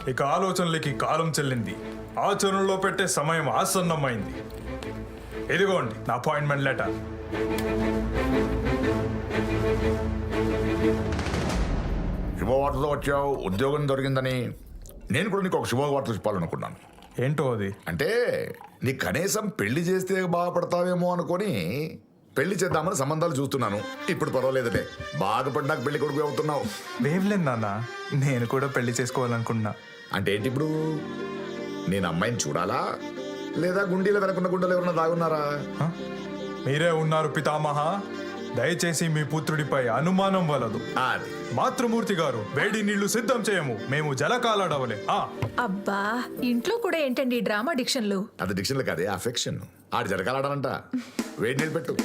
ఇక ఆలోచనలకి కాలం చెల్లింది, ఆచరణలో పెట్టే సమయం ఆసన్నమైంది. ఇదిగోండి నా అపాయింట్మెంట్ లెటర్. శుభవార్తతో వచ్చావు, ఉద్యోగం దొరికిందని. నేను కూడా నీకు ఒక శుభవార్త చెప్పాలనుకున్నాను. ఏంటో అది? అంటే నీ కనీసం పెళ్లి చేస్తే బాగుపడతావేమో అనుకొని పెళ్లి చేద్దామని సంబంధాలు చూస్తున్నాను. ఇప్పుడు పర్వాలేదులే, బాధపడ్డాక పెళ్లి కొడుకు అవుతున్నావు. వేవ్లేదు నాన్న, నేను కూడా పెళ్లి చేసుకోవాలనుకున్నా. అంటే ఏంటి ఇప్పుడు? నేను అమ్మాయిని చూడాలా, లేదా గుండీలో వెనకున్న గుండెలు ఎవరన్నా దాగున్నారా? హ? మీరే ఉన్నారు పితామహ, దయచేసి మీ పుత్రుడిపై అనుమానం వలదు. అది మాతృమూర్తి గారు, వేడి నీళ్లు సిద్ధం చేయము, మేము జలకాలాడవలే. అబ్బా, ఇంట్లో కూడా ఏంటండి డ్రామా డిక్షన్లు? అది డిక్షన్లు కాదే, అఫెక్షన్. ఆడు జరగాలంట. వేడి నీళ్ళు పెట్టు.